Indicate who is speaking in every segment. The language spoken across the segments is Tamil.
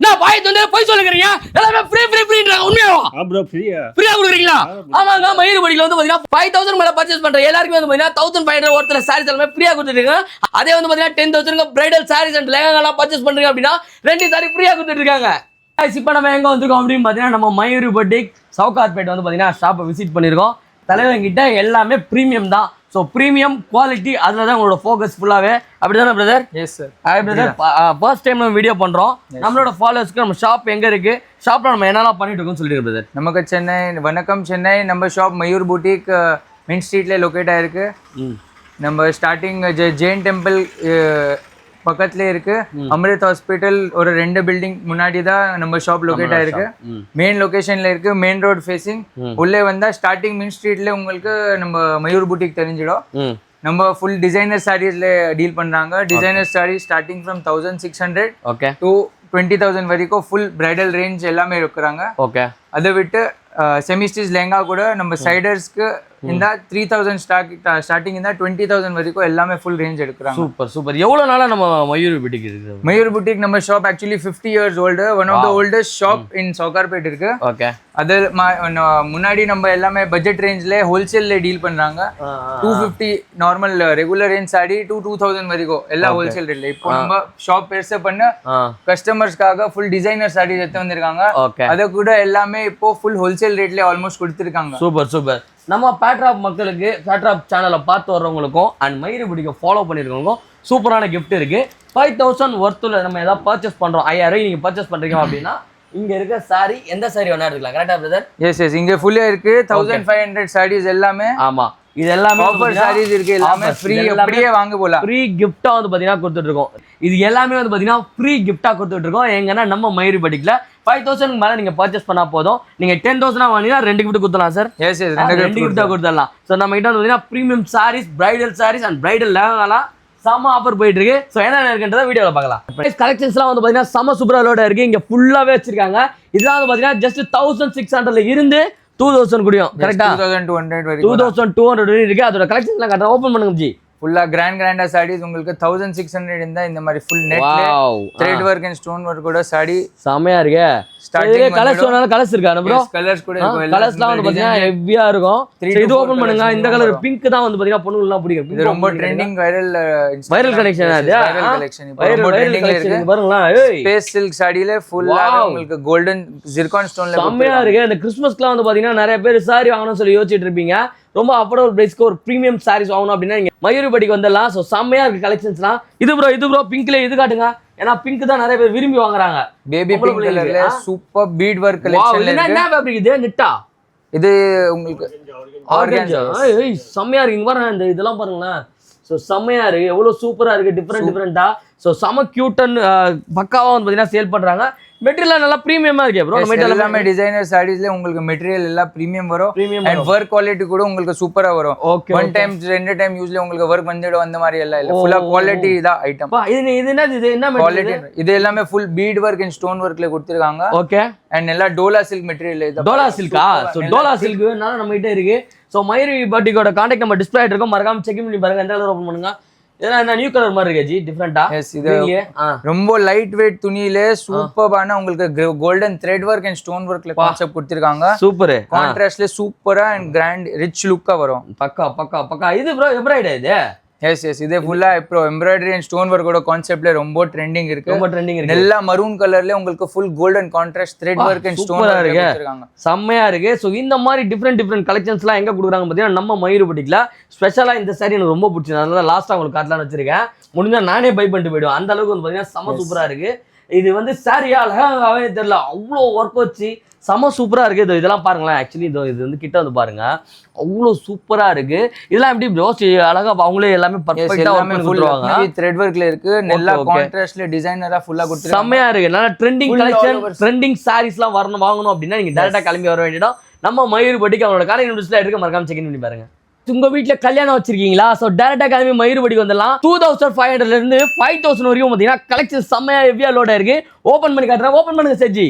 Speaker 1: நான் பாய் வந்து போய் சொல்லுறீங்க எல்லாமே ஃப்ரீன்றாங்க உண்மையாவா
Speaker 2: ப்ரோ ஃப்ரீயா
Speaker 1: கொடுக்குறீங்களா ஆமாங்க மயூர்படியில் வந்து பாத்தீங்கன்னா 5000 மேல பர்ச்சேஸ் பண்ற எல்லாருக்கும் வந்து பாத்தீங்கன்னா 1500 ஒருத்தர் சாரீஸ் எல்லாமே ஃப்ரீயா கொடுத்துருக்காங்க. அதே வந்து பாத்தீங்கன்னா 10000 bridal saris and lehenga purchase பண்றீங்க அப்படின்னா 2 சாரி ஃப்ரீயா கொடுத்துட்டு இருக்காங்க. இப்போ நம்ம எங்க வந்திருக்கோம் அப்படின்னு பாத்தீங்கன்னா நம்ம மயூர்பட்டிக் சவுகார்பேட் வந்து பாத்தீங்கன்னா ஷாப்பை விசிட் பண்ணிருக்கோம். தலைவங்கிட்ட எல்லாமே ப்ரீமியம் தான். ஸோ ப்ரீமியம் குவாலிட்டி அதில் தான் உங்களோட ஃபோக்கஸ் ஃபுல்லாகவே அப்படி தானே brother? Yes sir. Brother first time நம்ம வீடியோ பண்ணுறோம். நம்மளோட ஃபாலோவர்ஸ்க்கு நம்ம ஷாப் எங்கே இருக்குது, ஷாப்பில் நம்ம என்னெல்லாம் பண்ணிட்டு இருக்கோம்னு சொல்லிட்டு பிரதர்.
Speaker 3: நமக்கு சென்னை வணக்கம் சென்னை நம்ம ஷாப் மயூர் பூட்டிக் மெயின் ஸ்ட்ரீட்ல லொக்கேட் ஆயிருக்கு. நம்ம ஸ்டார்டிங் ஜெயின் டெம்பிள் பக்கத்துலேயே இருக்கு. அமிர்த் ஹாஸ்பிட்டல் ஒரு 2 பில்டிங் முன்னாடி தான் நம்ம ஷாப் லொக்கேட் ஆயிருக்கு. மெயின் லொகேஷன்ல இருக்கு, மெயின் ரோட் ஃபேசிங். உள்ளே வந்தா ஸ்டார்டிங் மெயின் ஸ்ட்ரீட்ல உங்களுக்கு நம்ம மயூர் பூட்டிக் தெரிஞ்சிடும். நம்ம ஃபுல் டிசைனர் சாரீஸ்ல டீல் பண்றாங்க. Designer sari starting from 1600 to 20,000 வரைக்கும் ஃபுல் பிரைடல் ரேஞ்ச் எல்லாமே இருக்கிறாங்க. ஓகே. அதை விட்டு செமி ஸ்டிச் லெஹங்கா கூட நம்ம சைடர்ஸ்க்கு இந்த 3000 ஸ்டார்டிங் இந்த 20,000 வரைக்கும் எல்லாமே ஃபுல் ரேஞ்ச் எடுக்கிறாங்க.
Speaker 1: Super super. எவ்வளவு நாளா நம்ம மயூர் பூட்டிக் இருக்கு?
Speaker 3: மயூர் பூட்டிக் நம்ம shop actually 50 years old. One of the oldest shop in Sowcarpet இருக்கு. ஓகே. அது முன்னாடி நம்ம எல்லாமே பட்ஜெட் ரேஞ்ச்ல ஹோல்சேல்ல டீல் பண்றாங்க. 250 நார்மல் ரெகுலர் ரேஞ்ச் சாரி 2000 வரைக்கும் எல்லாம் ஹோல்சேல் ரேட்ல. இப்போ நம்ம ஷாப் பெருசா பண்ண கஸ்டமர்ஸ்க்காக ஃபுல் டிசைனர் சாரி எடுத்து வந்திருக்காங்க. அத கூட எல்லாமே இப்போ ஃபுல் ஹோல்சேல் ரேட்ல ஆல்மோஸ்ட் கொடுத்துருக்காங்க.
Speaker 1: Super super. நம்ம பேட்ராப் மக்களுக்கு பேட்ராப் சேனலை பார்த்து வர்றவங்களுக்கும் அண்ட் மயூர் பூட்டிக்கை ஃபாலோ பண்ணிருக்கவங்களுக்கும் சூப்பரான கிஃப்ட் இருக்கு. 5000 ஒர்த்துல நம்ம ஏதாவது பர்ச்சேஸ் பண்றோம், 5000 நீங்க பர்ச்சேஸ் பண்றீங்க அப்படின்னா இங்க இருக்க சாரி எந்த சாரி வேணா எடுக்கலாம். கரெக்டா பிரதர்?
Speaker 3: S S. இங்க ஃபுல்லா இருக்கு 1500 சாரீஸ் எல்லாமே.
Speaker 1: ஆமா, இது எல்லாமே
Speaker 3: ஆஃபர் சாரீஸ் இருக்கு. எல்லாமே ஃப்ரீ, அப்படியே வாங்க போலாம்.
Speaker 1: ஃப்ரீ கிஃப்ட்டா வந்து பாத்தீங்கன்னா கொடுத்துட்டு இருக்கோம். இது எல்லாமே வந்து பாத்தீங்கன்னா ஃப்ரீ கிஃப்ட்டா கொடுத்துட்டு இருக்கோம். எங்கன்னா நம்ம மயூர் பூட்டிக்ல 5000 மேல நீங்க பர்ச்சேஸ் பண்ணா போதும். நீங்க 10,000 வாங்கினா 2 கிஃப்ட் கொடுத்தலாம் சார்.
Speaker 3: Yes yes.
Speaker 1: 2 கிஃப்ட்டா கொடுத்துடலாம். ஸோ நம்ம கிட்ட வந்து premium sarees, bridal saris and bridal லெஹங்காலாம் செம ஆஃபர் போயிட்டு இருக்கு. ஸோ என்ன இருக்குன்றத வீடியோவில் பார்க்கலாம். கலெக்ஷன்ஸ்லாம் வந்து பார்த்தீங்கன்னா செம சூப்பராக இருக்கு. இங்கே ஃபுல்லாகவே வச்சிருக்காங்க. இதெல்லாம் வந்து பார்த்தீங்கன்னா ஜஸ்ட் 1600 இருந்து 2000 கூடியும். கரெக்டா?
Speaker 3: 2200 வரைக்கும்
Speaker 1: 2200 இருக்கு. அதோட கலெக்ஷன்ஸ்லாம் கரெக்டாக ஓப்பன் பண்ணுங்க ஜி.
Speaker 3: ஃபுல்லா கிராண்டா சாரீஸ் உங்களுக்கு 1600 இருந்தா இந்த மாதிரி ஃபுல் நெட்ல thread work and stone work கூட சாரி
Speaker 1: செமையா இருக்கு. ஸ்டார்டிங் கலர்ஸ் வேணாலும் கலர்ஸ் இருக்கா ப்ரோ? கலர்ஸ்
Speaker 3: கூட இருக்கும்.
Speaker 1: கலர்ஸ்லாம் வந்து பாத்தீங்கன்னா ஹெவியா இருக்கும். இது ஓபன் பண்ணுங்க. இந்த கலர் பிங்க் தான் வந்து பாத்தீங்கன்னா பொண்ணுங்களுக்கு பிடிக்கும்.
Speaker 3: இது ரொம்ப ட்ரெண்டிங் வைரல்
Speaker 1: கலெக்ஷன். அது
Speaker 3: வைரல் கலெக்ஷன் இப்போ ரொம்ப ட்ரெண்டிங்ல இருக்கு.
Speaker 1: பாருங்க,
Speaker 3: ஸ்பேஸ் சில்க் சாரியில ஃபுல்லா உங்களுக்கு கோல்டன் ஜிர்கான் ஸ்டோன்ல
Speaker 1: செமையா இருக்கு. இந்த கிறிஸ்மஸ்க்குலாம் வந்து பாத்தீங்கன்னா நிறைய பேர் சாரி வாங்கணும்னு சொல்லி யோசிச்சுட்டு இருப்பீங்க. ரொம்ப அஃபோர்டபுள் பிரைஸ்க்கு ஒரு ப்ரீமியம் சாரீஸ் வாங்கணும் அப்படின்னா நீங்க மயூர் பூட்டிக் வந்துடலாம். ஸோ செம்மையா இருக்கு கலெக்ஷன்ஸ்லாம். இது ப்ரோ பிங்க்ல இது காட்டுங்க. ஏன்னா பிங்க் தான் நிறைய பேர் விரும்பி வாங்குறாங்க.
Speaker 3: பேபி பிங்க் கலர்ல சூப்பர் பீட் வர்க் கலெக்ஷன்ல இருக்கு.
Speaker 1: என்ன ஃபேப்ரிக் இது? நிட்டா? இது
Speaker 3: உங்களுக்கு
Speaker 1: ஆர்கன்ஜா. செம்மையா இருக்கு. இங்க பாருங்க, இந்த இதெல்லாம் பாருங்களேன். ஸோ செம்மையா இருக்கு. எவ்வளவு சூப்பரா இருக்கு, டிஃப்ரெண்டா. ஸோ செம கியூட் அண்ட் பக்காவா வந்து பாத்தீங்கன்னா சேல் பண்றாங்க. மெட்டீரியல் நல்லா பிரீமியமா இருக்கு ப்ரோ. நம்ம
Speaker 3: எல்லாமே டிசைனர் சாரீஸ்ல உங்களுக்கு மெட்டீரியல் எல்லாம் பிரீமியம் வரும். அண்ட் வர்க் குவாலிட்டி கூட உங்களுக்கு சூப்பரா வரும். ஒன் டைம் 2 டைம் யூஸ்ல உங்களுக்கு வர்க் வந்துடும். அந்த மாதிரி எல்லாம் இல்ல, ஃபுல்லா குவாலிட்டி தான் ஐட்டம்.
Speaker 1: இது என்ன
Speaker 3: குவாலிட்டி? இது எல்லாமே full bead work and stone வர்க்ல கொடுத்திருக்காங்க.
Speaker 1: ஓகே.
Speaker 3: அண்ட் எல்லாம் டோலா சில்க் மெட்டீரியல். இது
Speaker 1: டோலா சில்கா? சோ டோலா சில்க் நம்ம கிட்ட இருக்கு. சோ மயூர் பூட்டிக்கோட கான்டாக்ட் நம்பர் டிஸ்ப்ளே ஆயிட்டு இருக்கும். மறக்காம செக் பண்ணி பாருங்க. எந்த கலர் ஓபன் பண்ணுங்க. இதெல்லாம் நியூ கலர் மாதிரி இருக்கு ஜி, டிஃபரெண்டா.
Speaker 3: எஸ். இது ரொம்ப லைட் வெயிட் துணியில சூப்பரான உங்களுக்கு golden thread work and stone வர்க்ல கான்செப்ட் கொடுத்திருக்காங்க.
Speaker 1: சூப்பர்.
Speaker 3: கான்ட்ராஸ்ட்ல சூப்பரா அண்ட் கிராண்ட் ரிச் லுக்கா வரும்.
Speaker 1: பக்கா. இது ப்ரோ எம்ப்ராய்டரி இது? Yes
Speaker 3: yes. இதே ஃபுல்லா இப்போ எம்ப்ராய்டரி அண்ட் ஸ்டோன் வர்க்கோட கான்செப்ட்ல ரொம்ப ட்ரெண்டிங் இருக்கு. எல்லா மரூன் கலர்ல உங்களுக்கு full golden contrast thread work and stone work கொடுத்திருக்காங்க.
Speaker 1: செம்மையா இருக்கு. சோ இந்த மாதிரி டிஃபரெண்ட் கலெக்ஷன்ஸ்லாம் எங்க கொடுக்குறாங்க பாத்தீங்கன்னா நம்ம மயூர் பூட்டிக்ல. ஸ்பெஷலா இந்த சாரி எனக்கு ரொம்ப பிடிச்சது. அதனால லாஸ்டா உங்களுக்கு காட்டலாம்னு வச்சிருக்கேன். முடிஞ்சா நானே பை பண்ணிட்டு போயிடுவேன். அந்த அளவுக்கு வந்து பாத்தீங்கன்னா செம சூப்பரா இருக்கு. இது வந்து சாரியா லெஹங்காவே தெரியல, அவ்வளோ ஒர்க் வச்சு செம சூப்பரா இருக்கு. இதெல்லாம் பாருங்களேன். ஆக்சுவலி இது வந்து கிட்ட வந்து பாருங்க, அவ்வளோ சூப்பரா இருக்கு. இதெல்லாம் எப்படி ப்ரோ அழகா அவங்களே எல்லாமே பர்ஃபெக்ட்டா ஒர்க் பண்ணி கொடுத்துருவாங்க.
Speaker 3: த்ரெட் வர்க்ல இருக்கு. நல்ல கான்ட்ராஸ்ட்ல டிசைனரா ஃபுல்லா கொடுத்துருக்காங்க.
Speaker 1: செமையா இருக்கு. நல்ல ட்ரெண்டிங் கலெக்ஷன், ட்ரெண்டிங் சாரீஸ்லாம் வாங்கணும் அப்படின்னா நீங்க டைரக்டா கிளம்பி வர வேண்டியதும் நம்ம மயூர் பூட்டிக். அவங்களோட காலேஜ் யூனிவர்சிட்டில இருக்கு. மறக்காம செக் பண்ணி பாருங்க. உங்க வீட்டுல கல்யாணம் வச்சிருக்கீங்களா? சோ டைரக்டா கிளம்பி மயூர் பூட்டிக் வந்துடலாம். 2500 இருந்து 5000 வரைக்கும் பாத்தீங்கன்னா கலெக்ஷன் செம்மையா ஹெவியா லோடா இருக்கு. ஓபன் பண்ணி காட்டுறேன். ஓபன் பண்ணுங்க செஜி.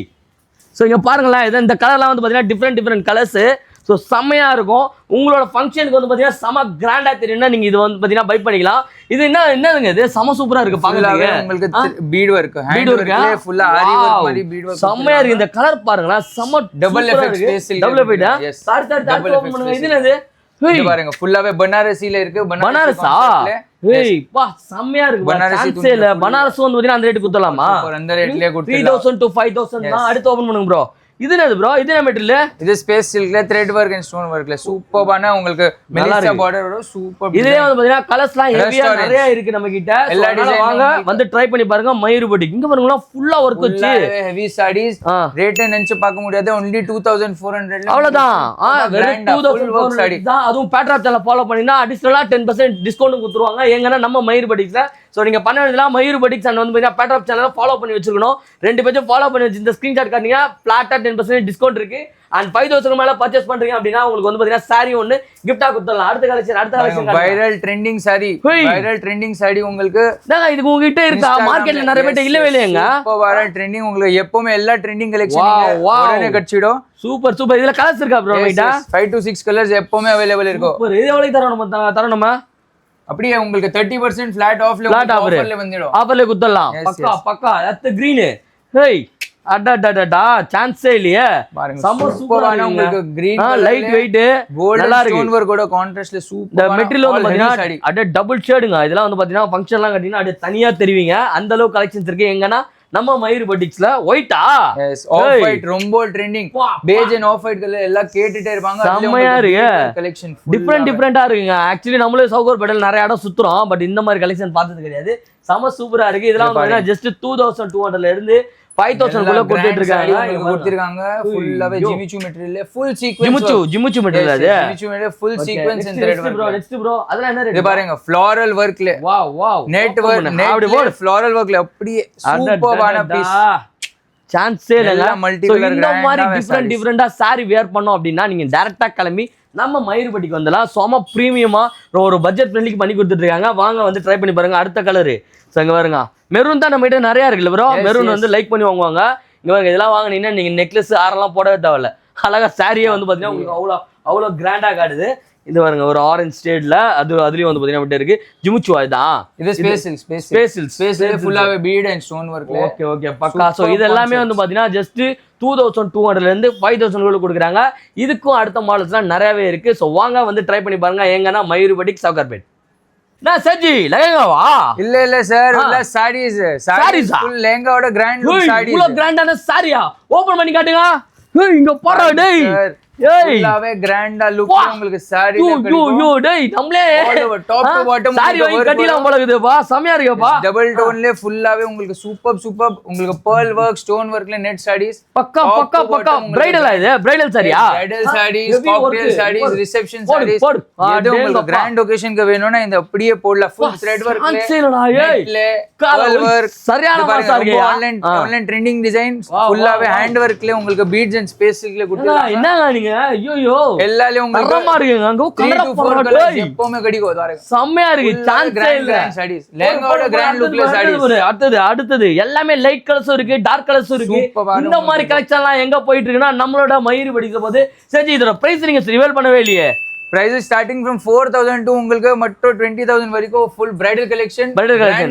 Speaker 1: ஸோ இங்கே பாருங்களேன், இது இந்த கலர்லாம் வந்து பார்த்தீங்கன்னா டிஃப்ரெண்ட் கலர்ஸ். ஸோ செம்மையா இருக்கும். உங்களோட ஃபங்க்ஷனுக்கு வந்து பாத்தீங்கன்னா செம கிராண்டா தெரியும்னா நீங்க இது வந்து பாத்தீங்கன்னா பை பண்ணிக்கலாம். இது என்னதுங்க இது செம சூப்பரா இருக்கு பாக்கறதுக்கு.
Speaker 3: உங்களுக்கு பீட் வர்க் ஃபுல்லா ஆரி வர்க் மாதிரி பீட் வர்க்
Speaker 1: செம்மையா இருக்கு. இந்த கலர் பாருங்களா செம
Speaker 3: double effect space
Speaker 1: double effect. Sorry open பண்ணுங்க. இது என்னது?
Speaker 3: இது பாருங்க ஃபுல்லாவே பனாரசில இருக்கு.
Speaker 1: பனாரஸா? ஏய் பா செம்மையா இருக்கு. பனாரசி பனாரஸ் வந்து பாத்தீங்கன்னா அந்த ரேட் குத்தலாமா?
Speaker 3: அந்த ரேட்லயே கொடுத்துடலாம்.
Speaker 1: 3000 to 5000 தான். அடுத்து ஓபன் பண்ணுங்க ப்ரோ. இது என்னது ப்ரோ? இது என்ன மெட்டீரியல்?
Speaker 3: இது ஸ்பேஸ் சில்க்ல த்ரெட் வர்க் அண்ட் ஸ்டோன் வர்க்ல சூப்பரான உங்களுக்கு மெலிசா பார்டரோட சூப்பர்.
Speaker 1: இதுலயே வந்து பாத்தீங்கன்னா கலர்ஸ்லாம் ஹெவியா நிறைய இருக்கு நம்ம கிட்ட. எல்லா டிசைன் வாங்க வந்து ட்ரை பண்ணி பாருங்க. மயூர் புட்டிக் இங்க பாருங்களா ஃபுல்லா வர்க் வச்சு
Speaker 3: ஹெவி சாரீஸ். ரேட் நினைச்சு பார்க்க முடியாது. only 2400 ல
Speaker 1: அவ்வளவுதான். வெறும் 2400 சாரி தான். அதுவும் பேட்ராப் சேனல் ஃபாலோ பண்ணினா அடிஷனலா 10% டிஸ்கவுண்ட் கொடுத்துருவாங்க. எங்கன்னா நம்ம மயூர் புட்டிக்ல. சோ நீங்க பண்ண வேண்டியதெல்லாம் மயூர் புட்டிக்ஸ் அண்ட் வந்து பாத்தீங்கன்னா பேட்ராப் சேனலை ஃபாலோ பண்ணி வச்சிருக்கணும். ரெண்டு பேஜும் ஃபாலோ பண்ணி வச்சு இந்த ஸ்கிரீன்ஷாட் காட்டுங்க. பிளாட்டா 10% டிஸ்கவுண்ட் இருக்கு. அண்ட் 5000 மேல பர்ச்சேஸ் பண்றீங்க அப்படின்னா உங்களுக்கு வந்து பாத்தீங்கன்னா சாரி ஒன்னு கிஃப்டா கொடுத்துடலாம். அடுத்த கலெக்ஷன்
Speaker 3: வைரல் ட்ரெண்டிங் சாரி உங்களுக்கு
Speaker 1: இது உங்ககிட்ட இருக்கா? மார்க்கெட்ல நிறைய பேர் இல்லவே இல்லையங்க.
Speaker 3: இப்போ வர ட்ரெண்டிங் உங்களுக்கு எப்பவுமே எல்லா ட்ரெண்டிங் கலெக்ஷன் உடனே கட்சிடும்.
Speaker 1: Super super. இதுல கலர்ஸ் இருக்கா ப்ரோ?
Speaker 3: 5 to 6 கலர்ஸ் எப்பவுமே அவைலபிள் இருக்கும்.
Speaker 1: சூப்பர். இது எவ்வளவு தரணுமா?
Speaker 3: அப்படியே உங்களுக்கு 30% ஃபிளாட் ஆஃபர்ல வந்துடும்.
Speaker 1: ஆஃபர்ல குத்தலாம். பக்கா அட் கிரீன். ஹேய் அடடடடா சான்ஸே இல்லையே.
Speaker 3: சம சூப்பரான உங்களுக்கு கிரீன்
Speaker 1: லைட் வெயிட்
Speaker 3: நல்லா இருக்கு. ஸ்டோன் வர்க்கோட கான்ட்ராஸ்ட்ல சூப்பர்.
Speaker 1: இந்த மெட்டீரியல் வந்து பாத்தீங்கன்னா அட டபுள் ஷேடுங்க. இதெல்லாம் வந்து பாத்தீங்கன்னா ஃபங்க்ஷன்லாம் கட்டினா அட தனியா தெரிவிங்க. அந்த அளவுக்கு கலெக்ஷன்ஸ் இருக்கு. எங்கன்னா நம்ம மயூர் புட்டிக்ஸ்ல ஒயிட்டா
Speaker 3: ஆஃப் ஒயிட் ரொம்ப trending. Page and half white colour எல்லாம் கேட்டுட்டே இருப்பாங்க.
Speaker 1: செம்மையா இருக்கு. கலெக்ஷன் டிஃபரெண்டா இருக்குங்க. ஆக்சுவலி நம்மளே சௌகர் பெடல் நிறைய இடம் சுத்துறோம். பட் இந்த மாதிரி கலெக்ஷன் பார்த்தது கிடையாது. செம சூப்பரா இருக்கு. இதெல்லாம் வந்து ஜஸ்ட் 2200 இருந்து 5000 குள்ள கொடுத்துட்டு
Speaker 3: இருக்காங்க. ஃபுல்லாவே ஜிமிச்சு மெட்டீரியல் ஃபுல் சீக்வென்ஸ்.
Speaker 1: ஜிமிச்சு மெட்டீரியல் அது.
Speaker 3: ஜிமிச்சு மெட்டீரியல் ஃபுல் சீக்வென்ஸ் இந்த ரெட்
Speaker 1: ப்ரோ. நெக்ஸ்ட் ப்ரோ அதெல்லாம் என்ன ரேட்?
Speaker 3: இது பாருங்க ஃப்ளோரல் வர்க்ல.
Speaker 1: வாவ்
Speaker 3: நெட் வர்க் அப்படி போடு. ஃப்ளோரல் வர்க்ல அப்படியே சூப்பரான பீஸ். சான்ஸே இல்ல.
Speaker 1: சோ இந்த மாதிரி டிஃபரெண்டா சாரி வேர் பண்ணோம் அப்படினா நீங்க டைரக்டா கிளம்பி நம்ம மயூர் புட்டிக் வந்தலாம். சொம பிரீமியமா ஒரு பட்ஜெட் ஃப்ரெண்ட்லிக்கு பண்ணி கொடுத்துட்டு இருக்காங்க. வாங்க வந்து ட்ரை பண்ணி பாருங்க. அடுத்த கலர் இங்க பாருங்க. மெரூன் தான் நம்ம கிட்ட நிறைய இருக்குல்ல ப்ரோ. மெரூன் வந்து லைக் பண்ணி வாங்குவாங்க. இங்க பாருங்க இதெல்லாம் வாங்குனீங்கன்னா நீங்க நெக்லஸ் ஆரெல்லாம் போடவே தேவையில்ல. அழகா சாரியே வந்து பாத்தீங்கன்னா உங்களுக்கு அவ்வளோ கிராண்டா காட்டுது. இது பாருங்க ஒரு ஆரஞ்சு ஸ்டேட்ல அதுலயும் வந்து பாத்தீங்கன்னா இருக்கு. ஜிமுச்சுவா இதான்.
Speaker 3: இது ஸ்பேஸ் ஃபுல்லாவே bead and stone work.
Speaker 1: Okay பக்கா. சோ இது எல்லாமே வந்து பாத்தீங்கன்னா ஜஸ்ட் 2200 இருந்து 5000 குள்ள கொடுக்குறாங்க. இதுக்கும் அடுத்த மாடல்ஸ்லாம் நிறையவே இருக்கு. சோ வாங்க வந்து ட்ரை பண்ணி பாருங்க. எங்கன்னா மயூர் புட்டிக் சவுகார்பேட். நான் சஜி லெஹங்காவா?
Speaker 3: இல்ல சார் இல்ல சாரீஸ் ஃபுல் லெஹங்காவோட கிராண்ட் லுக் சாரீஸ்.
Speaker 1: இவ்ளோ கிராண்டான சாரியா? ஓபன் பண்ணி காட்டுங்க. ஏய் இங்க பாரு டேய்.
Speaker 3: ஃபுல்லாவே கிராண்டா லுக் உங்களுக்கு சாரி
Speaker 1: யூ டேய் நம்மளே
Speaker 3: டாப் டு பாட்டம்
Speaker 1: சாரி வாங்கி கட்டிலாம் போல இருக்குதுப்பா. செமையா இருக்குப்பா.
Speaker 3: டபுள் டோன்ல ஃபுல்லாவே உங்களுக்கு சூப்பர் உங்களுக்கு pearl work ஸ்டோன் வர்க்ல நெட் சாரீஸ்.
Speaker 1: பக்கா பிரைடல் இது. பிரைடல் சாரியா?
Speaker 3: Bridal saris, cocktail saris, reception saris. இது உங்களுக்கு கிராண்ட் ஒகேஷனுக்கு வேணும்னா இந்த அப்படியே போடலாம். ஃபுல் த்ரெட் வர்க்ல நெட்ல pearl work சரியான மாசா இருக்கு. ஆன்லைன் ட்ரெண்டிங் டிசைன் ஃபுல்லாவே ஹேண்ட் வர்க்ல உங்களுக்கு பீட்ஸ் அண்ட் ஸ்பேஸ் சில்க்ல கொடுத்துருக்காங்க.
Speaker 1: என்னங்க நீங்க ஐயோ
Speaker 3: எல்லாலயும் உங்களுக்கு
Speaker 1: தரமா இருக்குங்க. அங்க கலர்
Speaker 3: கலர் எப்பவுமே கடிக்கும். பாருங்க
Speaker 1: செமையா இருக்கு. சான்ஸே இல்ல.
Speaker 3: சாரீஸ் லெஹங்காவோட கிராண்ட் லுக்ல சாரீஸ்.
Speaker 1: அடுத்தது எல்லாமே லைட் கலர்ஸும் இருக்கு, டார்க் கலர்ஸும் இருக்கு. இந்த மாதிரி கலெக்ஷன்லாம் எங்க போயிட்டு இருக்குன்னா நம்மளோட மயூர் புட்டிக் போது. சரி இதோட பிரைஸ் நீங்க ரிவீல் பண்ணவே இல்லையே.
Speaker 3: price is starting from 4000 to உங்களுக்கு மட்டும் 20000 வரைக்கும் full bridal collection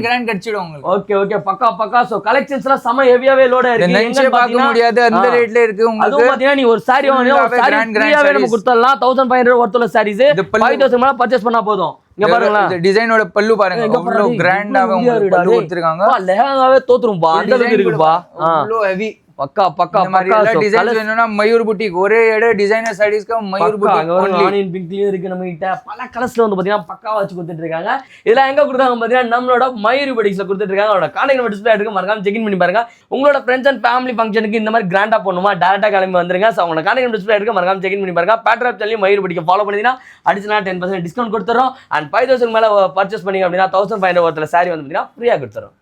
Speaker 3: grand கட்சிடும் உங்களுக்கு.
Speaker 1: ஓகே பக்கா. சோ கலெக்ஷன்ஸ்லாம் செம ஹெவியாவே லோட் ஆயிருக்கு.
Speaker 3: எங்க பார்க்க முடியாது அந்த ரேட்ல இருக்கு உங்களுக்கு.
Speaker 1: அது பாத்தீங்கன்னா நீ ஒரு சாரி வாங்குனா ஒரு சாரி ஃப்ரீயாவே நம்ம கொடுத்தறலாம். 1500 worth சாரீஸ் 5000 மேல பர்சேஸ் பண்ணா போதும். இங்க பாருங்களா இந்த
Speaker 3: டிசைனோட பல்லு பாருங்க அவ்வளவு கிராண்டாவே உங்களுக்கு பல்லு கொடுத்திருக்காங்க.
Speaker 1: லெஹங்காவே தோத்துரும்பா அந்த அளவுக்கு இருக்குப்பா.
Speaker 3: அவ்வளவு ஹெவி
Speaker 1: பக்கா
Speaker 3: டிசைன்ஸ் வேணும்னா மயூர் புட்டிக் ஒரே இட டிசைனர் சாரீஸ்க்கு மயூர் புட்டிக்
Speaker 1: ஆனியன் பிங்க்லயே இருக்கு நம்ம கிட்ட. பல கலர்ஸ்ல வந்து பாத்தீங்கன்னா பக்காவா வச்சு கொடுத்துட்டு இருக்காங்க. இதெல்லாம் எங்க கொடுத்தாங்க பாத்தீங்கன்னா நம்மளோட மயூர் புட்டிக்ஸ்ல கொடுத்துட்டு இருக்காங்க. அவரோட கான்டாக்ட் நம்பர் டிஸ்ப்ளே இருக்கு, மறக்காம செக் இன் பண்ணி பாருங்க. உங்களோட ஃப்ரெண்ட்ஸ் அண்ட் ஃபேமிலி ஃபங்க்ஷனுக்கு இந்த மாதிரி கிராண்டா போணுமா டைரக்டா கிளம்பி வந்துருங்க. சோ அவங்களோட கான்டாக்ட் நம்பர் டிஸ்ப்ளே இருக்கு, மறக்காம செக் இன் பண்ணி பாருங்க. பேட்ராப் சேனல் மயூர் புட்டிக் ஃபாலோ பண்ணினா அடிஷனலா 10% டிஸ்கவுண்ட் கொடுத்துறோம். அண்ட் 5000 மேல பர்ச்சேஸ் பண்ணீங்க அப்படின்னா 1500 worth சாரி வந்து பாத்தீங்கன்னா ஃப்ரீயா கொடுத்துறோம்.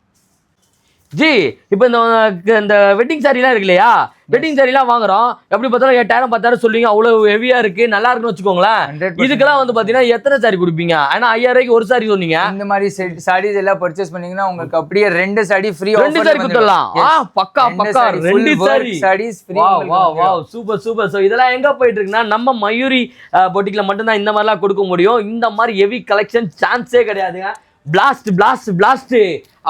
Speaker 1: ஜி இப்போ இந்த வெட்டிங் சாரிலாம் இருக்கு இல்லையா, வெட்டிங் சாரிலாம் வாங்குறோம், எப்படி பார்த்தாலும் 8000 10,000 சொல்லுவீங்க, அவ்வளவு ஹெவியா இருக்கு, நல்லா இருக்குன்னு வச்சுக்கோங்களேன்.
Speaker 3: 100%
Speaker 1: இதுக்கெல்லாம் வந்து பாத்தீங்கன்னா எத்தனை சாரி கொடுப்பீங்க? ஆனா 5000 ரூபாய்க்கு ஒரு சாரி சொன்னீங்க.
Speaker 3: இந்த மாதிரி சாரீஸ் எல்லாம் பர்ச்சேஸ் பண்ணீங்கன்னா உங்களுக்கு அப்படியே 2 சாரி ஃப்ரீ,
Speaker 1: 2 சாரி கொடுத்துடலாம். பக்கா பக்கா 2 sari
Speaker 3: sarees free.
Speaker 1: Wow super super. So இதெல்லாம் எங்க போயிட்டு இருக்குன்னா நம்ம மயூரி பொட்டிக்ல மட்டும் தான் இந்த மாதிரிலாம் கொடுக்க முடியும். இந்த மாதிரி ஹெவி கலெக்ஷன் சான்ஸே கிடையாதுங்க. பிளாஸ்ட் பிளாஸ்ட் பிளாஸ்ட்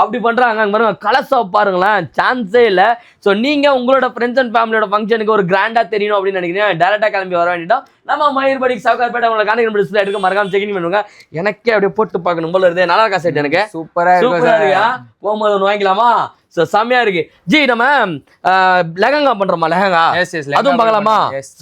Speaker 1: அப்படி பண்றாங்க. அங்க பாருங்க கலர்ஸ் பாருங்களேன், சான்ஸே இல்ல. ஸோ நீங்க உங்களோட ஃப்ரெண்ட்ஸ் அண்ட் ஃபேமிலியோட ஃபங்க்ஷனுக்கு ஒரு கிராண்டா தெரியணும் அப்படின்னு நினைக்கிறீங்க, டேரக்டா கிளம்பி வர வேண்டியதான் நம்ம மயூர் பொட்டிக் சவுகார்பேட்டை. உங்களை கான்டாக்ட் டிஸ்பிளே எடுக்க மறக்காம செக் பண்ணுங்க. எனக்கே அப்படியே போட்டு பார்க்கணும் போல இருக்கு. நல்லா இருக்கா செட்? எனக்கு
Speaker 3: சூப்பரா
Speaker 1: இருக்கா. போகும்போது ஒன்று வாங்கிக்கலாமா? ஸோ செம்மையா இருக்கு. ஜி நம்ம லெஹங்கா பண்றோமா? லெஹங்கா அதுவும் பார்க்கலாமா?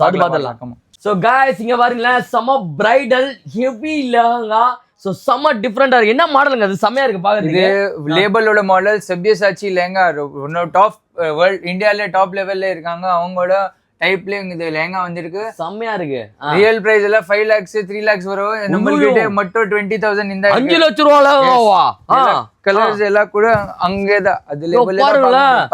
Speaker 1: அது பார்த்துடலாம். ஸோ காய்ஸ் இங்க பாருங்களேன், செம பிரைடல் ஹெவி லெஹங்கா. சோ செம்ம டிஃபரெண்டா இருக்கு. என்ன மாடலுங்க அது? செம்மையா இருக்கு பாக்குறதுக்கு.
Speaker 3: இது லேபலோட மாடல் சப்யசாச்சி லெஹங்கா, டாப் வேர்ல்ட் இந்தியால டாப் லெவல்ல இருக்காங்க. அவங்களோட டைப்ல இந்த லெஹங்கா வந்திருக்கு.
Speaker 1: செம்மையா இருக்கு.
Speaker 3: ரியல் பிரைஸ் எல்லாம் 5 lakhs 3 lakhs வரும். நம்மகிட்ட மட்டும் 20,000 இந்த
Speaker 1: 5 லட்சம் ரூபாவா?
Speaker 3: கலர்ஸ் எல்லாம் கூட அங்கேதான் அது லெவல்ல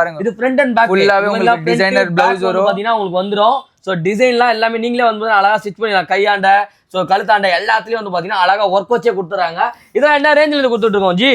Speaker 3: பாருங்க.
Speaker 1: இது ஃப்ரண்ட் அண்ட் பேக்
Speaker 3: ஃபுல்லாவே உங்களுக்கு டிசைனர் ப்ளவுஸ் வரும்.
Speaker 1: பாத்தீங்கன்னா உங்களுக்கு வந்துரும். சோ டிசைன்லாம் எல்லாமே நீங்களே வந்து அழகா ஸ்டிச் பண்ணிடலாம். கையாண்ட சோ கழுத்தாண்ட எல்லாத்துலயும் வந்து பாத்தீங்கன்னா அழகா ஒர்க் வச்சே கொடுத்துறாங்க. இதெல்லாம் என்ன ரேஞ்சில இருந்து கொடுத்துட்டு இருக்கோம் ஜி?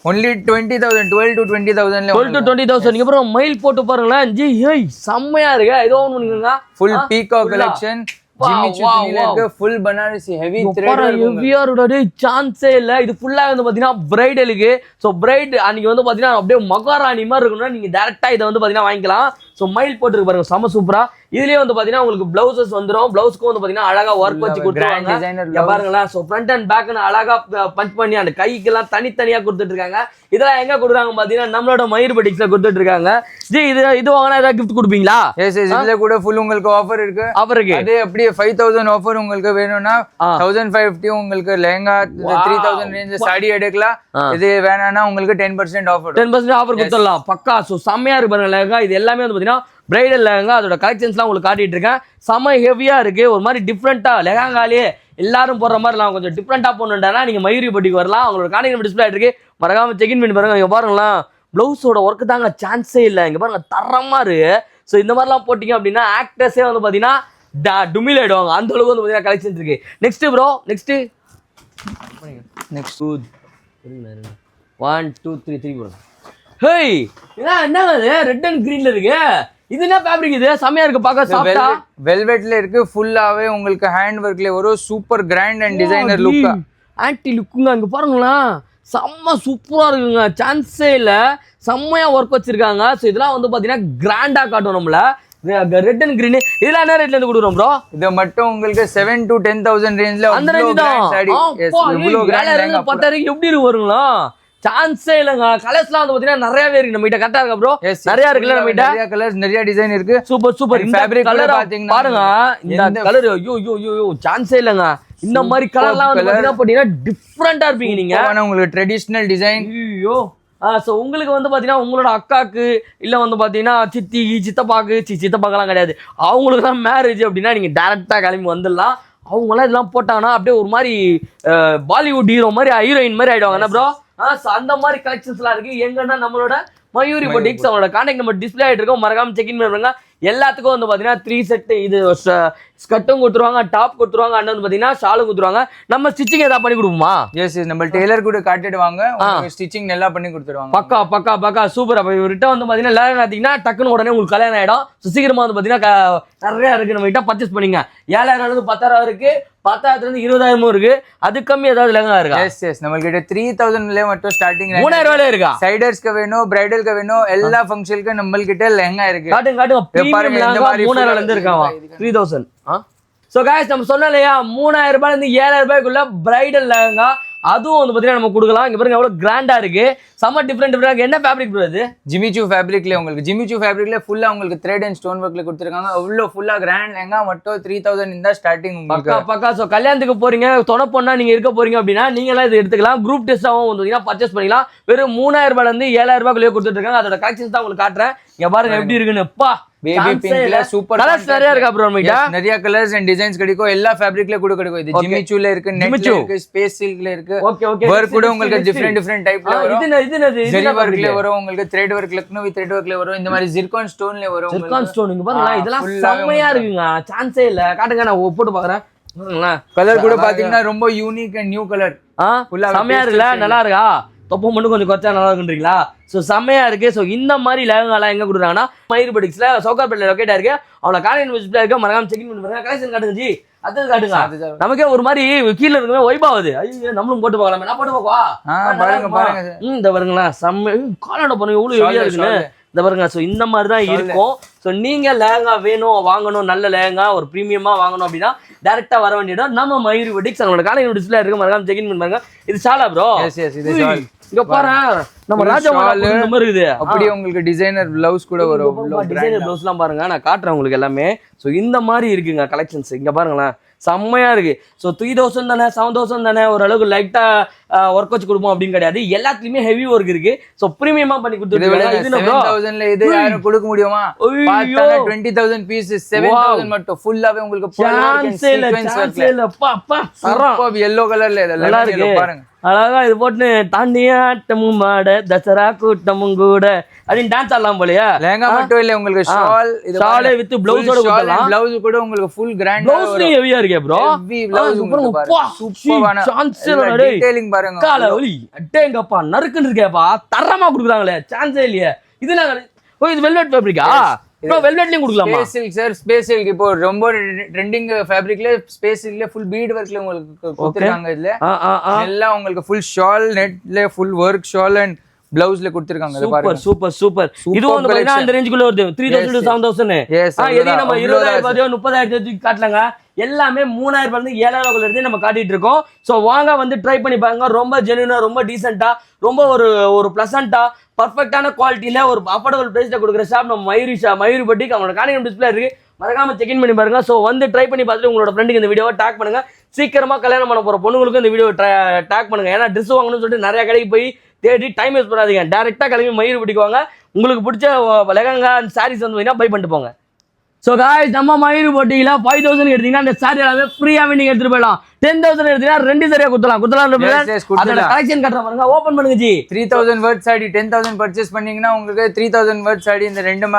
Speaker 3: only 20,000 12 to 20,000
Speaker 1: 12 to 20,000. நீங்க அப்புறம் மெயில் போட்டு பாருங்களேன் ஜி. ஏய் செம்மையா இருக்கு. ஏதோ ஒன்னு பண்ணுங்க.
Speaker 3: ஃபுல் பீகாக் கலெக்ஷன், ஜிம்மி சுனில இருக்கு. ஃபுல் பனாரசி ஹெவி த்ரெட்
Speaker 1: ஹெவியாரோட சான்ஸே இல்ல. இது ஃபுல்லா வந்து பாத்தீங்கன்னா பிரைடலுக்கு. சோ பிரைட் அன்னைக்கு வந்து பாத்தீங்கன்னா அப்படியே மகாராணி மாதிரி இருக்கணும்னா நீங்க டைரக்டா இதை வந்து பாத்தீங்கன்னா வாங்கிக்கலாம். சோ மைல் போட்டுருக்கு பாருங்க, செம சூப்பரா. இதுலயே வந்து பாத்தீங்கன்னா உங்களுக்கு பிளவுசஸ் வந்துரும். பிளவுஸ்க்கு வந்து பாத்தீங்கன்னா அழகா ஒர்க் வச்சு கொடுத்துருவாங்க பாருங்களேன். சோ ஃப்ரண்ட் அண்ட் பேக்னு அழகா பஞ்ச் பண்ணி அந்த கைக்கெல்லாம் தனித்தனியா கொடுத்துட்டு இருக்காங்க. இதெல்லாம் எங்க கொடுக்குறாங்க பாத்தீங்கன்னா நம்மளோட மயூர் பொட்டிக்ஸ்ல கொடுத்துட்டு இருக்காங்க. ஜி இது வாங்கினா ஏதாவது கிஃப்ட் கொடுப்பீங்களா?
Speaker 3: எஸ் எஸ், இதுல கூட ஃபுல் உங்களுக்கு ஆஃபர் இருக்கு. அதே அப்படியே 5,000 ஆஃபர் உங்களுக்கு வேணும்னா 1,550 உங்களுக்கு லெஹங்கா 3,000 ரேஞ்ச் சாடி எடுக்கலாம். இது வேணாம்னா உங்களுக்கு 10% ஆஃபர்
Speaker 1: 10% ஆஃபர் கொடுத்துடலாம் பக்கா. சோ செம்மையா இருக்கு பாருங்க லெஹங்கா. இது எல்லாமே வந்து பாத்தீங்கன்னா பிரைடல் லெஹங்கா. அதோட கலெக்ஷன்ஸ்லாம் உங்களுக்கு காட்டிட்டு இருக்கேன். செம்ம ஹெவியா இருக்கு. ஒரு மாதிரி டிஃப்ரெண்டா லெஹங்காலே எல்லாரும் போடுற மாதிரி நான் கொஞ்சம் டிஃப்ரெண்டா போடணும்னா நீங்க மயூரி பொட்டிக்கு வரலாம். அவங்களோட கான்டாக்ட் டிஸ்பிளே இருக்கு, மறக்காம செக் இன் பண்ணி பாருங்க. இங்க பாருங்களேன் பிளவுஸோட ஒர்க் தாங்க சான்ஸே இல்லை. இங்க பாருங்க தரமா இருக்கு. ஸோ இந்த மாதிரிலாம் போட்டிங்க அப்படின்னா ஆக்டர்ஸே வந்து பாத்தீங்கன்னா டுமில் ஆயிடுவாங்க. அந்த அளவுக்கு வந்து பாத்தீங்கன்னா கலெக்ஷன்ஸ் இருக்கு. Next bro next 1 2 3 3 bro. Hey என்ன ரெட் அண்ட் கிரீன்ல இருக்கு? இது என்ன ஃபேப்ரிக்? இது செமையா இருக்கு பாக்க. சாஃப்ட்டா
Speaker 3: வெல்வெட்ல இருக்கு. ஃபுல்லாவே உங்களுக்கு ஹேண்ட் ஒர்க்ல வரும். Super grand and designer look,
Speaker 1: aunty லுக்குங்க. அங்க பாருங்களேன் செம்ம சூப்பரா இருக்குங்க. சான்ஸே இல்ல. செம்மையா ஒர்க் வச்சிருக்காங்க. ஸோ இதெல்லாம் வந்து பாத்தீங்கன்னா கிராண்டா காட்டும் நம்மள. ரெட் அண்ட் கிரீன் இதெல்லாம் என்ன ரேட்ல இருந்து கொடுக்குறோம் ப்ரோ?
Speaker 3: இது மட்டும் உங்களுக்கு 7 to 10,000 ரேஞ்ச்ல
Speaker 1: அந்த ரேஞ்ச் தான். இவ்வளவு கிராண்ட் 10,000 எப்படி இருக்கு வருங்களா? சான்ஸே இல்லங்க. கலர்ஸ்லாம் வந்து பாத்தீங்கன்னா நிறையவே இருக்கு நம்ம கிட்ட. கரெக்டா இருக்கா ப்ரோ? நிறைய இருக்குல்ல நம்ம கிட்ட.
Speaker 3: நிறைய கலர்ஸ் நிறைய டிசைன் இருக்கு.
Speaker 1: Super super. இந்த
Speaker 3: ஃபேப்ரிக்
Speaker 1: கலர்
Speaker 3: பாத்தீங்கன்னா
Speaker 1: பாருங்க. இந்த கலர் ஐயோ சான்ஸே இல்லங்க. இந்த மாதிரி கலர்லாம் வந்து பாத்தீங்கன்னா டிஃபரெண்டா இருப்பீங்க நீங்க.
Speaker 3: உங்களுக்கு ட்ரெடிஷனல் டிசைன்.
Speaker 1: ஐயோ ஸோ உங்களுக்கு வந்து பாத்தீங்கன்னா உங்களோட அக்காக்கு இல்ல வந்து பாத்தீங்கன்னா சித்தி சித்தப்பாக்கு சித்தப்பாக்கெல்லாம் கிடையாது, அவங்களுக்கு தான் மேரேஜ் அப்படின்னா நீங்க டைரக்டா கிளம்பி வந்துடலாம். அவங்களாம் இதெல்லாம் போட்டாங்கன்னா அப்படியே ஒரு மாதிரி பாலிவுட் ஹீரோ மாதிரி ஹீரோயின் மாதிரி ஆயிடுவாங்க என்ன ப்ரோ? அந்த மாதிரி கலெக்ஷன்ஸ்லாம் இருக்கு. எங்கன்னா நம்மளோட மயூரி பொட்டிக்ஸ். அவங்களோட கான்டாக்ட் நம்பர் டிஸ்பிளே ஆகிட்டு இருக்கோம், மறக்காம செக் இன் பண்ணுங்க. எல்லாத்துக்கும் வந்து பாத்தீங்கன்னா 3 செட் இது ஸ்கர்ட்டும் கொடுத்துருவாங்க, டாப் கொடுத்துருவாங்க, அண்ட் வந்து பாத்தீங்கன்னா ஷாலும் கொடுத்துருவாங்க. நம்ம ஸ்டிச்சிங் ஏதாவது பண்ணி கொடுப்போமா?
Speaker 3: எஸ் நம்ம டெய்லர் கூட காட்டிடுவாங்க, ஸ்டிச்சிங் நல்லா பண்ணி கொடுத்துருவாங்க.
Speaker 1: பக்கா பக்கா பக்கா சூப்பர். அப்ப இவர்கிட்ட வந்து பாத்தீங்கன்னா எல்லாரும் பாத்தீங்கன்னா டக்குன்னு உடனே உங்களுக்கு கல்யாணம் ஆயிடும். சீக்கிரமா வந்து பாத்தீங்கன்னா நிறைய இருக்கு நம்ம கிட்ட. பர்ச்சேஸ் பண்ணிங்க. 7,000 10,000 இருக்கு, 10,000 20,000 இருக்கு. அது கம்மி ஏதாவது லெஹங்கா இருக்கா?
Speaker 3: எஸ் எஸ் நம்ம கிட்ட 3,000 மட்டும் ஸ்டார்டிங்
Speaker 1: 3,000 இருக்கா?
Speaker 3: சைடர்ஸ்க்கு வேணும், பிரைடலுக்கு வேணும், எல்லா ஃபங்க்ஷனுக்கு நம்ம கிட்ட லெஹங்கா இருக்கு.
Speaker 1: காட்டுங்க காட்டுங்க. பாருங்க இந்த மாதிரி 3,000 இருந்து இருக்காவா? 3,000. சோ गाइस நம்ம சொன்ன இல்லையா 3,000 ரூபாயில இருந்து 7,000 ரூபாய்க்குள்ள பிரைடல் லெஹங்கா அதுவும் வந்து பாத்தீங்கன்னா நம்ம கொடுக்கலாம். இங்க பாருங்க எவ்வளவு கிராண்டா இருக்கு. சம்ம டிஃபரெண்ட். என்ன ஃபேப்ரிக் ப்ரோ இது? ஜிமிச்சூ ஃபேப்ரிக்ல உங்களுக்கு ஜிமிச்சூ ஃபேப்ரிக்ல ஃபுல்லா உங்களுக்கு த்ரெட் அண்ட் ஸ்டோன் ஒர்க்ல கொடுத்திருக்காங்க. அவ்வளவு ஃபுல்லா கிராண்ட் லெஹங்கா மட்டும் 3,000 இந்த ஸ்டார்டிங் உங்களுக்கு. பக்கா. சோ கல்யாணத்துக்கு போறீங்க, தொண பொண்ணா நீங்க இருக்க போறீங்க அப்படின்னா நீங்க எல்லாம் இது எடுத்துக்கலாம். குரூப் டெஸ்டாவும் வந்து பர்ச்சேஸ் பண்ணிக்கலாம். வெறும் 3,000 ரூபாயில இருந்து 7,000 ரூபாய்க்குள்ளே கொடுத்துட்டு இருக்காங்க. அதோட கலெக்ஷன்ஸ் தான் உங்களுக்கு காட்டுறேன். இங்க பாருங்க எப்படி இருக்குன்னு பா
Speaker 3: பேபி பிங்க்ல சூப்பர்
Speaker 1: கலர்ஸ் நிறைய இருக்கா ப்ரோ நம்மகிட்ட
Speaker 3: நிறைய கலர்ஸ் அண்ட் டிசைன்ஸ் கிடைக்கும் எல்லா ஃபேப்ரிக்ல கூட கிடைக்கும் இது ஜிமிச்சூல இருக்கு நெட்ல இருக்கு ஸ்பேஸ் சில்க்ல இருக்கு
Speaker 1: ஓகே ஓகே
Speaker 3: வர்க் கூட உங்களுக்கு டிஃபரெண்ட் டைப்ல வரும்
Speaker 1: இது
Speaker 3: ஜெரி வர்க்ல வரும் உங்களுக்கு த்ரெட் வர்க் லக்னோவி த்ரெட் வர்க்ல வரும் இந்த மாதிரி ஜிர்கான் ஸ்டோன்ல வரும்
Speaker 1: ஜிர்கான் ஸ்டோன் இங்க பாருங்க இதெல்லாம் செமையா இருக்குங்க சான்ஸே இல்ல காட்டுங்க நான் போட்டு பாக்குறேன்
Speaker 3: கலர் கூட பாத்தீங்கன்னா ரொம்ப யூனிக் அண்ட் நியூ கலர்
Speaker 1: செமையா இருக்குல்ல நல்லா இருக்கா தொப்பை மட்டும் கொஞ்சம் குறைச்சா நல்லா இருக்குன்றீங்களா ஸோ செம்மையா இருக்கு ஸோ இந்த மாதிரி லெஹங்காலாம் எங்க கொடுக்குறாங்கன்னா மயூர் புட்டிக்ஸ்ல சவுகார்பேட்ல லொக்கேட்டா இருக்கு அவளை காலையில் விசிட்ல இருக்க மறக்காம செக் பண்ணி பாருங்க கலெக்ஷன் காட்டுங்க ஜி அது காட்டுங்க நமக்கே ஒரு மாதிரி கீழே இருக்குமே வைபாவது ஐயோ நம்மளும் போட்டு பார்க்கலாம் நான் போட்டு பார்க்கவா
Speaker 3: பாருங்க
Speaker 1: இந்த பாருங்களா செம்ம காலோட பாருங்க எவ்வளவு ஹெவியா இருக்குன்னு இந்த பாருங்க ஸோ இந்த மாதிரி தான் இருக்கும் ஸோ நீங்க லேங்கா வேணும் வாங்கணும் நல்ல லேங்கா ஒரு ப்ரீமியமா வாங்கணும் அப்படின்னா டைரக்டா வர வேண்டியது நம்ம மயூர் புட்டிக்ஸ் நம்மளோட காலையில் விசிட்ல இருக்கு மறக்காம செக் பண்ணி பாருங்க இது சாலா ப்ரோ இங்க பாரு நம்ம ராஜா மாதிரி இருக்குது
Speaker 3: அப்படியே உங்களுக்கு டிசைனர் பிளவுஸ் கூட வரும்
Speaker 1: டிசைனர் பிளவுஸ்லாம் பாருங்க நான் காட்டுறேன் உங்களுக்கு எல்லாமே ஸோ இந்த மாதிரி இருக்குங்க கலெக்ஷன்ஸ் இங்க பாருங்களேன் செம்மையா இருக்கு ஸோ 3000 தானே 7000 தானே ஓரளவுக்கு லைட்டா ஒர்க் வச்சு கொடுப்போம் அப்படின்னு கிடையாது எல்லாத்துலயுமே ஹெவி ஒர்க் இருக்கு ஸோ ப்ரீமியமா பண்ணி
Speaker 3: கொடுத்துருக்காங்க இது யாரும் கொடுக்க முடியுமா 20000 பீஸ் 7000 மட்டும் ஃபுல்லாவே உங்களுக்கு yellow கலர்ல இதெல்லாம் பாருங்க
Speaker 1: அழகா இது போட்டு தாண்டியாட்டமும் மாட தசரா கூட்டமும் கூட அப்படின்னு டான்ஸ் ஆடலாம் போலயா
Speaker 3: லெஹங்கா மட்டும் இல்ல உங்களுக்கு ஷால்
Speaker 1: ஷாலே வித் பிளவுஸோட கொடுக்கலாம்
Speaker 3: பிளவுஸ் கூட உங்களுக்கு ஃபுல் கிராண்ட்
Speaker 1: பிளவுஸ் ஹெவியா இருக்கே ப்ரோ
Speaker 3: ஹெவி பிளவுஸ் உங்களுக்கு சூப்பரான டீடைலிங் பாருங்க
Speaker 1: கால ஒலி அடேங்கப்பா நறுக்குன்னு இருக்கேப்பா தரமா குடுக்குறாங்களே சான்ஸே இல்லையே இதெல்லாம் ஓ இது வெல்வெட் ஃபேப்ரிக்கா ப்ரோ வெல்வெட்லயும் கொடுக்கலாமா
Speaker 3: space silk sir space silk இப்போ ரொம்ப ட்ரெண்டிங் ஃபேப்ரிக்ல ஸ்பேஸ் சில்க்ல ஃபுல் பீட் வர்க்ல உங்களுக்கு கொடுத்திருக்காங்க இதுல எல்லாம் உங்களுக்கு ஃபுல் ஷால் நெட்ல ஃபுல் வர்க் ஷால் அண்ட் பிளவுஸ்ல கொடுத்திருக்காங்க
Speaker 1: சூப்பர் சூப்பர் சூப்பர் இது வந்து பாத்தீங்கன்னா அந்த ரேஞ்சுக்குள்ள வருது 3000 to 7000 எது நம்ம 20000 30000 காட்டலங்க எல்லாமே 3000 இருந்து 7000 குள்ள இருந்து நம்ம காட்டிட்டு இருக்கோம் சோ வாங்க வந்து ட்ரை பண்ணி பாருங்க ரொம்ப ஜெனுயினா ரொம்ப டீசென்ட்டா ரொம்ப ஒரு பிளசன்ட்டா பர்ஃபெக்ட்டான குவாலிட்டில ஒரு அஃபோர்டபிள் பிரைஸ்ல கொடுக்குற ஷாப் நம்ம மயூர் புட்டிக் அவங்களோட கான்டாக்ட் டிஸ்ப்ளே இருக்கு மறக்காம செக் இன் பண்ணி பாருங்க சோ வந்து ட்ரை பண்ணி பார்த்துட்டு உங்களோட ஃப்ரெண்டுக்கு இந்த வீடியோவை டாக் பண்ணுங்க சீக்கிரமா கல்யாணம் பண்ண போற பொண்ணுங்களுக்கு இந்த வீடியோ டாக் பண்ணுங்க ஏன்னா ட்ரெஸ் வாங்கணும்னு சொல்லிட்டு நிறைய கடைக்கு போய் தேடி டைம் வேஸ்ட் பண்ணாதீங்க டைரக்டா கிளம்பி மயூர் புட்டிக் வாங்க உங்களுக்கு பிடிச்ச லெஹங்கா சாரீஸ் வந்து பை பண்ணிட்டு போங்க ஸோ காய்ஸ் நம்ம மயூர் புட்டிக்ல 5000 எடுத்தீங்கன்னா அந்த சாரி எல்லாமே ஃப்ரீயாவே நீங்க எடுத்துட்டு போயிடலாம் 10000 எடுத்தீங்கன்னா ரெண்டு சரியா குத்தலாம் அதோட கலெக்ஷன் கட்டுற பாருங்க ஓபன் பண்ணுங்க ஜி
Speaker 3: 3000 வேர்ட் சாரி 10000 பர்ச்சேஸ் பண்ணீங்கன்னா உங்களுக்கு 3000 வேர்ட் சாரி இந்த ரெண்டு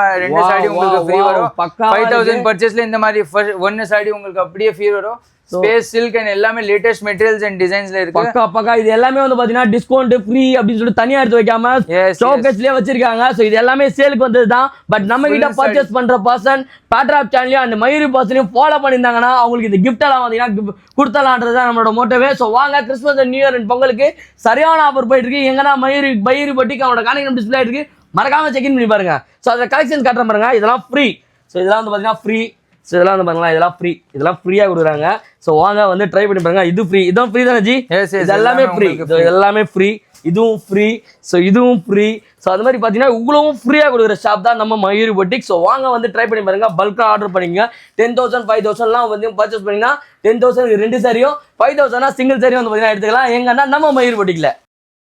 Speaker 3: சாரி உங்களுக்கு ஃப்ரீ வரும் 5000 பர்ச்சேஸ்ல இந்த மாதிரி ஒன்னு சாரி உங்களுக்கு அப்படியே ஃப்ரீ வரும் ஸ்பேஸ் சில்க் அண்ட் எல்லாமே லேட்டஸ்ட் மெட்டீரியல்ஸ் அண்ட் டிசைன்ஸ்ல இருக்கு
Speaker 1: பக்கா இது எல்லாமே வந்து பாத்தீங்கன்னா டிஸ்கவுண்ட் ஃப்ரீ அப்படின்னு சொல்லிட்டு தனியா எடுத்து வைக்காம ஷோகேஸ்லயே வச்சிருக்காங்க சோ இது எல்லாமே சேலுக்கு வந்ததுதான் பட் நம்ம கிட்ட பர்ச்சேஸ் பண்ற பர்சன் பேட்ராப் சேனலையும் அந்த மயூர் பர்சனையும் ஃபாலோ பண்ணியிருந்தாங்கன்னா அவங்களுக்கு இந்த கிஃப்ட் எல்லாம் வந்தீங்கன்னா கொடுத்தலான்றது தான் நம்மளோட மோட்டவே சோ வாங்க Christmas and new year and பொங்கலுக்கு சரியான ஆஃபர் போயிட்டு இருக்கு எங்கன்னா மயூர் புட்டிக் அவனோட கான்டாக்ட் டிஸ்ப்ளே இருக்கு மறக்காம செக் இன் பண்ணி பாருங்க சோ அந்த கலெக்ஷன் காட்டுற பாருங்க இதெல்லாம் ஃப்ரீ சோ இதெல்லாம் வந்து பாத்தீங்கன்னா ஃப்ரீ ஸோ இதெல்லாம் வந்து பாருங்களா இதெல்லாம் ஃப்ரீயாக கொடுக்குறாங்க ஸோ வாங்க வந்து ட்ரை பண்ணி பாருங்க இது ஃப்ரீ இதுவும் ஃப்ரீ தானே ஜி இது எல்லாமே ஃப்ரீ எல்லாமே ஃப்ரீ இதுவும் ஃப்ரீ ஸோ இதுவும் ஃப்ரீ ஸோ அது மாதிரி பார்த்தீங்கன்னா உங்களும் ஃப்ரீயாக கொடுக்குற ஷாப் தான் நம்ம மயூர் புட்டிக் ஸோ வாங்க வந்து ட்ரை பண்ணி பாருங்க பல்காக ஆர்டர் பண்ணிங்க 10000 5000 வந்து பர்ச்சேஸ் பண்ணிங்கன்னா 10000 ரெண்டு சாரியும் 5000 சிங்கிள் சாரியும் வந்து பார்த்தீங்கன்னா எடுத்துக்கலாம் எங்கன்னா நம்ம மயூர் புட்டிக்ல